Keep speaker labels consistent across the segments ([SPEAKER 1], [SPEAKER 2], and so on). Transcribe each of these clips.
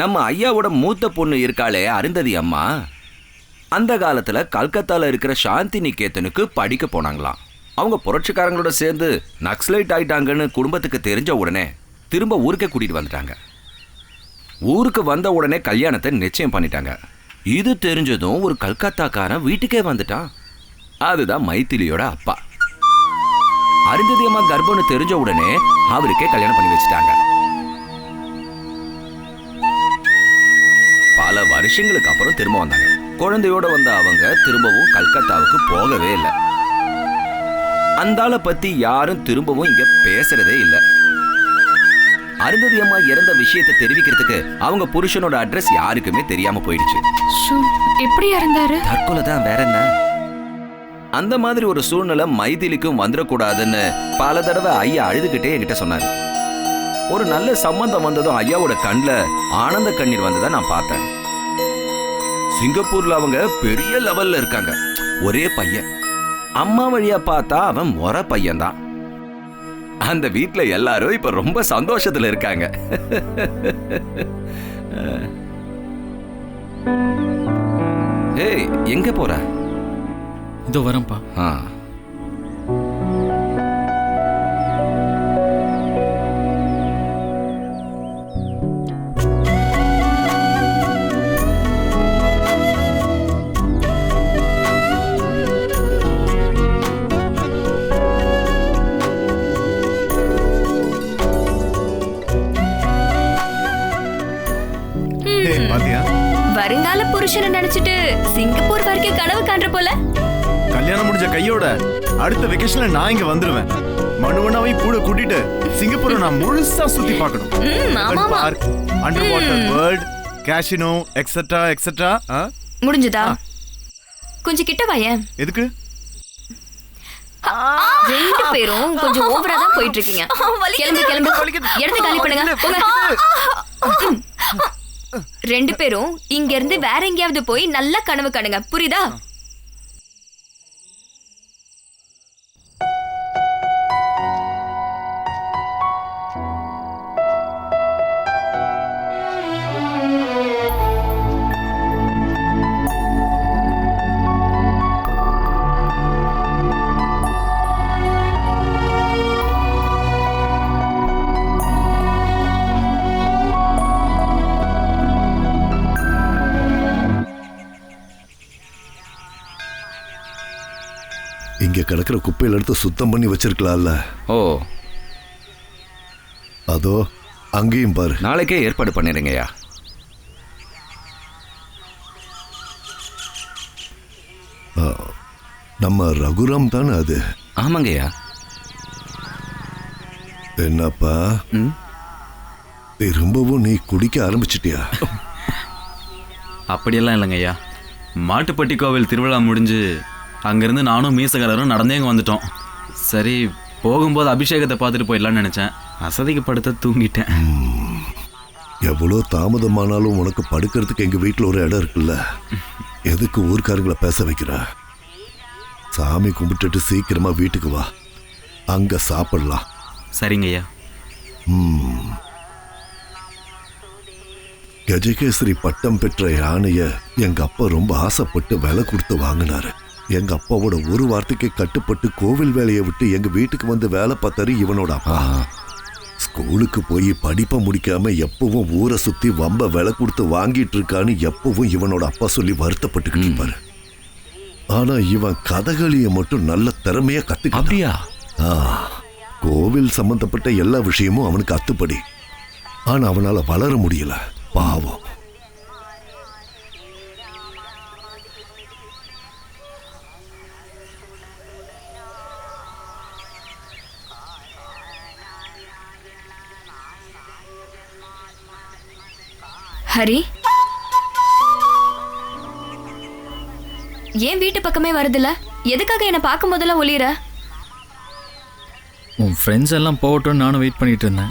[SPEAKER 1] நம்ம ஐயாவோட மூத்த பொண்ணு இருக்காளே அருந்ததி அம்மா, அந்த காலத்துல கல்கத்தால இருக்கிற சாந்தி நிகேதனுக்கு படிக்க போனாங்களாம். அவங்க புரட்சிக்காரங்களோட சேர்ந்து நக்சலைட் ஆயிட்டாங்கன்னு குடும்பத்துக்கு தெரிஞ்ச உடனே திரும்ப ஊருக்கே கூட்டிட்டு வந்துட்டாங்க. ஊருக்கு வந்த உடனே கல்யாணத்தை நிச்சயம் பண்ணிட்டாங்க. இது தெரிஞ்சதும் ஒரு கல்கத்தாக்காரன் வீட்டுக்கே வந்துட்டான். அதுதான் மைதிலியோட அப்பா. அருந்ததி அம்மா கர்ப்பம்னு தெரிஞ்ச உடனே அவருக்கே கல்யாணம் பண்ணி வச்சுட்டாங்க. பல வருஷங்களுக்கு அப்புறம் திரும்ப வந்தாங்க. குழந்தையோட வந்த அவங்க திரும்பவும் கல்கத்தாவுக்கு போகவே இல்லை. அந்த ஆளை பத்தி யாரும் திரும்பவும் இங்க பேசுறதே இல்லை. அருந்ததி அம்மா இறந்த விஷயத்தை தெரிவிக்கிறதுக்கு அவங்க புருஷனோட அட்ரஸ் யாருக்குமே தெரியாம போயிடுச்சு.
[SPEAKER 2] எப்படி இறந்தாரு?
[SPEAKER 1] தற்கொலை தான், வேற என்ன. அந்த மாதிரி ஒரு சூழ்நிலை மைதிலிக்கும் வந்துடக்கூடாதுன்னு பல தடவை ஐயா அழுதுகிட்டே என்கிட்ட சொன்னாரு. ஒரு நல்ல சம்பந்தம் வந்ததும் ஐயாவோட கண்ணில் ஆனந்த கண்ணீர் வந்ததை நான் பார்த்தேன். சிங்கப்பூர்ல அவங்க பெரிய லெவல்ல இருக்காங்க. ஒரே பையன். அம்மா வழியா பார்த்தா அவன் முறை பையன்தான். அந்த வீட்டுல எல்லாரும் இப்ப ரொம்ப சந்தோஷத்துல இருக்காங்க. ஏய், எங்க போற?
[SPEAKER 3] இதோ வரேன்ப்பா.
[SPEAKER 2] வருங்கால புருஷனை நினைச்சிட்டு சிங்கப்பூர் வரைக்கும் கனவு காண்ற போல.
[SPEAKER 4] கல்யாணம் முடிஞ்ச கையோட அடுத்த வெக்கேஷன்ல நான் இங்க வந்துருவேன். மனுவனாவை கூட கூட்டிட்டு சிங்கப்பூரை நான் முழுசா சுத்தி பார்க்கணும். Park, under water world, casino, etcetera etcetera.
[SPEAKER 2] முடிஞ்சதா? கொஞ்சம் கிட்ட வாயேன்.
[SPEAKER 4] எதுக்கு?
[SPEAKER 2] ரெண்டு பேரும் கொஞ்சம் ஓவரா தான் போயிட்டு இருக்கீங்க. கிளம்பு கிளம்பு, இடத்த காலி பண்ணுங்க. ரெண்டு பேரும் இங்க இருந்து வேற எங்கேயாவது போய் நல்ல கனவு காணுங்க, புரியுதா?
[SPEAKER 5] இங்க கிடக்கிற குப்பையில எடுத்து சுத்தம் பண்ணி வச்சிருக்கலாம்ல.
[SPEAKER 1] ஓ,
[SPEAKER 5] அதோ அங்கேயும் பாரு.
[SPEAKER 1] நாளைக்கே ஏற்பாடு பண்ணிடுங்கய்யா.
[SPEAKER 5] நம்ம ரகுராம் தானே அது?
[SPEAKER 1] ஆமாங்கய்யா.
[SPEAKER 5] என்னப்பா திரும்பவும் நீ குடிக்க ஆரம்பிச்சிட்டியா?
[SPEAKER 3] அப்படியெல்லாம் இல்லைங்க ஐயா. மாட்டுப்பட்டி கோவில் திருவிழா முடிஞ்சு அங்கேருந்து நானும் மீசக்காரரும் நடந்தே இங்கே வந்துட்டோம். சரி, போகும்போது அபிஷேகத்தை பார்த்துட்டு போயிடலான்னு நினச்சேன். அசதிக்கு படுத்த தூங்கிட்டேன்.
[SPEAKER 5] எவ்வளோ தாமதமானாலும் உனக்கு படுக்கிறதுக்கு எங்கள் வீட்டில் ஒரு இடம் இருக்குல்ல. எதுக்கு ஊர்க்காரங்களை பேச வைக்கிற? சாமி கும்பிட்டுட்டு சீக்கிரமா வீட்டுக்கு வா, அங்க சாப்பிடலாம்.
[SPEAKER 3] சரிங்க ஐயா.
[SPEAKER 5] கஜகேசரி பட்டம் பெற்ற யானைய எங்க அப்பா ரொம்ப ஆசைப்பட்டு விலை கொடுத்து வாங்கினாரு. எங்க அப்பாவோட ஒரு வார்த்தைக்கு கட்டுப்பட்டு கோவில் வேலையை விட்டு எங்க வீட்டுக்கு வந்து வேலை பார்த்தாரு இவனோட அப்பா. ஸ்கூலுக்கு போய் படிப்பை முடிக்காம எப்பவும் ஊரை சுத்தி வம்ப விலை கொடுத்து வாங்கிட்டு இருக்கான்னு எப்பவும் இவனோட அப்பா சொல்லி வருத்தப்பட்டுக்கிட்டு இருப்பாரு. ஆனா இவன் கதகளிய மட்டும் நல்ல திறமையா கத்துக்கிட்டியா? கோவில் சம்பந்தப்பட்ட எல்லா விஷயமும் அவனுக்கு அத்துப்படி. ஆனா அவனால வளர முடியல, பாவம்.
[SPEAKER 2] ஹரி, ஏன் வீட்டு பக்கமே வருதில்ல? எதுக்காக என்ன பார்க்கும் போதெல்லாம் ஒளியற?
[SPEAKER 3] உன் ஃப்ரெண்ட்ஸ் எல்லாம் போகட்டும் நானும் வெயிட் பண்ணிட்டு இருந்தேன்.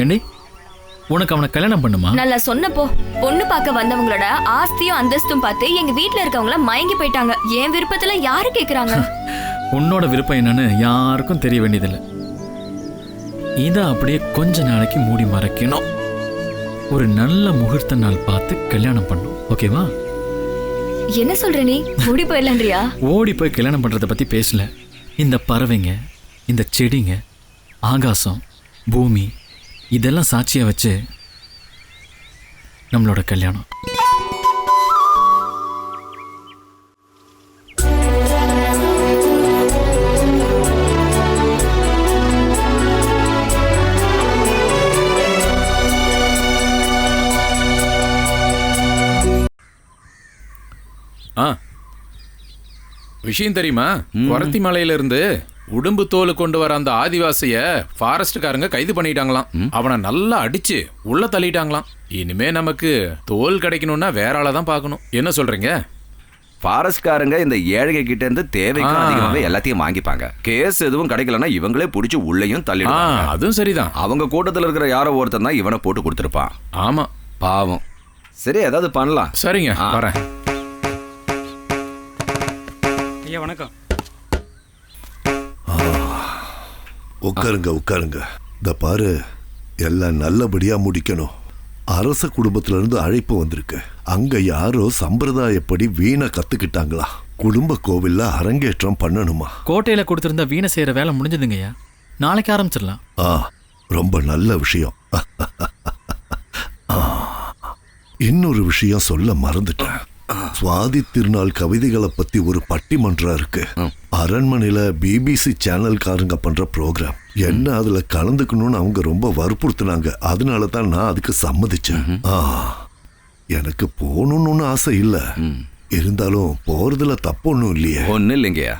[SPEAKER 3] ஏண்டி, உனக்கு அவனை கல்யாணம் பண்ணுமா?
[SPEAKER 2] நல்லா சொன்னப்போ பொண்ணு பார்க்க வந்தவங்களோட ஆஸ்தியும் அந்தஸ்தும் பார்த்து எங்க வீட்டுல இருக்கவங்கள மயங்கி போயிட்டாங்க. என் விருப்பத்துல யாரு கேக்குறாங்க?
[SPEAKER 3] உன்னோட விருப்பம் என்னன்னு யாருக்கும் தெரிய வேண்டியதில்லை.
[SPEAKER 6] இதை அப்படியே கொஞ்ச நாளைக்கு மூடி மறைக்கணும். ஒரு நல்ல முகூர்த்த நாள் பார்த்து கல்யாணம் பண்ணும். ஓகேவா?
[SPEAKER 2] என்ன சொல்ற நீ? மூடி போயிடலான்றியா?
[SPEAKER 6] ஓடி போய் கல்யாணம் பண்றதை பத்தி பேசல. இந்த பறவைங்க, இந்த செடிங்க, ஆகாசம், பூமி இதெல்லாம் சாட்சியா வச்சு நம்மளோட கல்யாணம்.
[SPEAKER 7] விஷயம் தெரியுமா? குரத்தி மலையில இருந்து உடும்பு தோல் கொண்டு வர அந்த ஆதிவாசிய ஃபாரஸ்ட்காரங்க கைது பண்ணிட்டாங்களாம். அவனை நல்லா அடிச்சு உள்ள தள்ளிட்டாங்களாம். இனிமே நமக்கு தோல் கிடைக்கணும்னா வேற ஆளை தான் பார்க்கணும். என்ன சொல்றீங்க?
[SPEAKER 1] ஃபாரஸ்ட்காரங்க இந்த ஏழைங்க கிட்ட இருந்து தேவைக்கு அதிகமாகவே எல்லாத்தையும் வாங்கிப்பாங்க. கேஸ் எதுவும் கிடைக்கலன்னா இவங்களே பிடிச்சி உள்ளேயும் தள்ளிடுவாங்க.
[SPEAKER 7] அதுவும் சரிதான்.
[SPEAKER 1] அவங்க கூட்டத்தில் இருக்கிற யாரோ ஒருத்தன் தான் இவனை போட்டு கொடுத்துருப்பான்.
[SPEAKER 7] ஆமா,
[SPEAKER 1] பாவம். சரி, ஏதாவது பண்ணலாம்.
[SPEAKER 7] சரிங்க, வரேன்.
[SPEAKER 8] ஐயா வணக்கம்.
[SPEAKER 5] உட்காருங்க உட்காருங்க. இந்த பாரு, எல்லாம் நல்லபடியா முடிக்கணும். அரச குடும்பத்துல இருந்து அழைப்பு வந்திருக்கு. அங்க யாரோ சம்பிரதாயப்படி வீணை கத்துக்கிட்டாங்களா? குடும்ப கோவில்ல அரங்கேற்றம் பண்ணணுமா?
[SPEAKER 6] கோட்டையில கொடுத்திருந்த வீணை செய்யற வேலை முடிஞ்சதுங்கய்யா. நாளைக்கு ஆரம்பிச்சிடலாம்.
[SPEAKER 5] ரொம்ப நல்ல விஷயம். இன்னொரு விஷயம் சொல்ல மறந்துட்டேன். சுவாதி திருநாள் கவிதைகளை பத்தி ஒரு பட்டிமன்றம் இருக்கு. அரண்மனையில பிபிசி சேனல்காரங்க பண்ற ப்ரோக்ராம். என்ன அதுல கலந்துக்கணும்னு அவங்க ரொம்ப வற்புறுத்தினாங்க. அதனால தான் நான் அதுக்கு சம்மதிச்சேன். எனக்கு போகணும்னு ஆசை இல்ல. இருந்தாலும் போறதுல தப்பு ஒண்ணும் இல்லையே.
[SPEAKER 1] ஒன்னும் இல்லைங்கய்யா.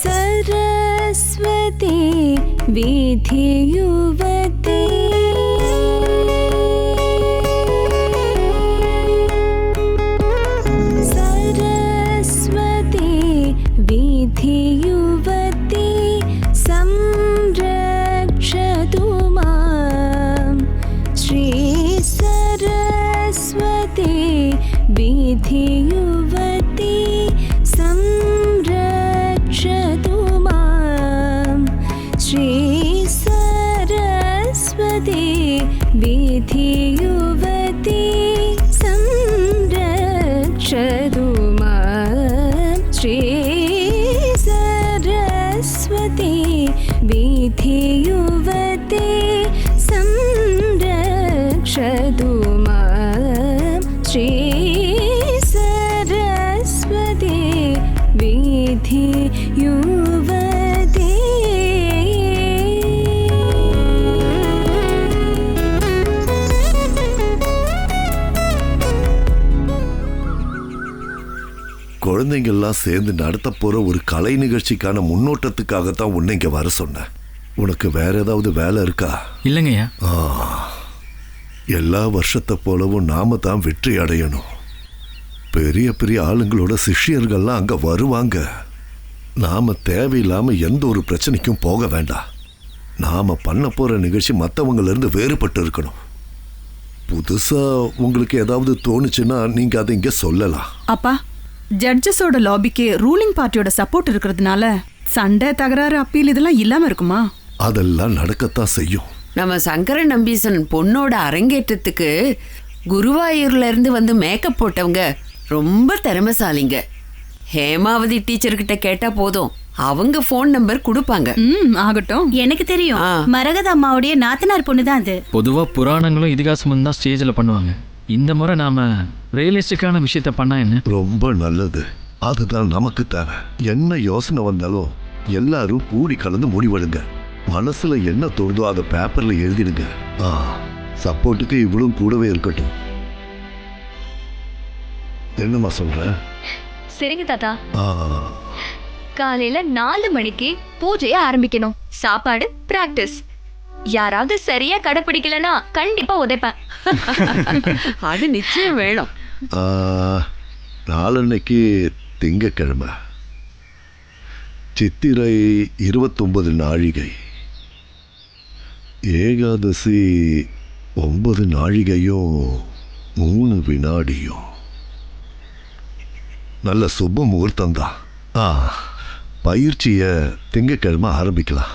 [SPEAKER 9] सरस्वती विधि युवती सरस्वती विधि युवती संरक्षतु मां श्री सरस्वती विधि युवती संरक्षतु मां श्री सरस्वती विधि युवती संरक्षतु मां श्री सरस्वती विधि युवती संरक्षतु मां श्री सरस्वती विधि युवती.
[SPEAKER 5] குழந்தைங்கள்லாம் சேர்ந்து நடத்த போற ஒரு கலை நிகழ்ச்சிக்கான முன்னோட்டத்துக்காகத்தான் உன்னை இங்க வர சொன்னேன். உனக்கு வேற ஏதாவது வேலை இருக்கா?
[SPEAKER 6] இல்லைங்கய்யா.
[SPEAKER 5] எல்லா வருஷத்தை போலவும் நாம தான் வெற்றி அடையணும். பெரிய பெரிய ஆளுங்களோட சிஷ்யர்கள்லாம் அங்க வருவாங்க. நாம தேவையில்லாம எந்த ஒரு பிரச்சனைக்கும் போக வேண்டாம். நாம பண்ண போற நிகழ்ச்சி மற்றவங்கள இருந்து வேறுபட்டு இருக்கணும். புதுசா உங்களுக்கு ஏதாவது தோணுச்சுன்னா நீங்க அதை இங்க சொல்லலாம்.
[SPEAKER 10] அப்பா, ஜட்ஜஸோட லாபிக்கு ரூலிங் பார்ட்டியோட சப்போர்ட் இருக்கிறதுனால சண்டை, தகராறு, அப்பீல் இதெல்லாம் இல்லாம இருக்குமா?
[SPEAKER 5] அதெல்லாம் நடக்கத்தான் செய்யும்.
[SPEAKER 11] நம்ம சங்கர நம்பீசன் பொண்ணோட அரங்கேற்றத்துக்கு குருவாயூர்ல இருந்து வந்து மேக்கப் போட்டவங்க ரொம்ப திறமைசாலிங்க. ஹேமாவதி டீச்சர்கிட்ட கேட்டா போதும், அவங்க ஃபோன் நம்பர் கொடுப்பாங்க.
[SPEAKER 10] ஆகட்டும்.
[SPEAKER 9] எனக்கு தெரியும், மரகத அம்மாவுடைய நாத்தனார் பொண்ணு தான் அது.
[SPEAKER 6] பொதுவா புராணங்களும் இதிகாசமும் தான் ஸ்டேஜில் பண்ணுவாங்க. இந்த முறை நாம ரியலிஸ்டிக்கான விஷயத்த பண்ணா என்ன?
[SPEAKER 5] ரொம்ப நல்லது. அதுதான் நமக்கு தேவை. என்ன யோசனை வந்தாலும் எல்லாரும் கூடி கலந்து முடிவெடுங்க. மனசுல என்ன தோணுதோ அதை பேப்பர்ல எழுதிடுங்க. சப்போர்ட்டுக்கு இவ்வளவு கூடவே இருக்கட்டும். என்னம்மா சொல்ற?
[SPEAKER 2] சரிங்க தாத்தா. காலையில 4 மணிக்கு பூஜைய ஆரம்பிக்கணும். சாப்பாடு பிராக்டிஸ். யாராவது சரியா கடைப்பிடிக்கலனா கண்டிப்பா உதைப்பேன்.
[SPEAKER 11] அது நிச்சயம் வேணும்.
[SPEAKER 5] நாளன்னைக்கு திங்கக்கிழமை, சித்திரை 29 நாழிகை. ஏகாதசி 9 நாழிகையும் 3 வினாடியும். நல்ல சுப முகூர்த்தம் தான். பயிற்சியை திங்கக்கிழமை ஆரம்பிக்கலாம்.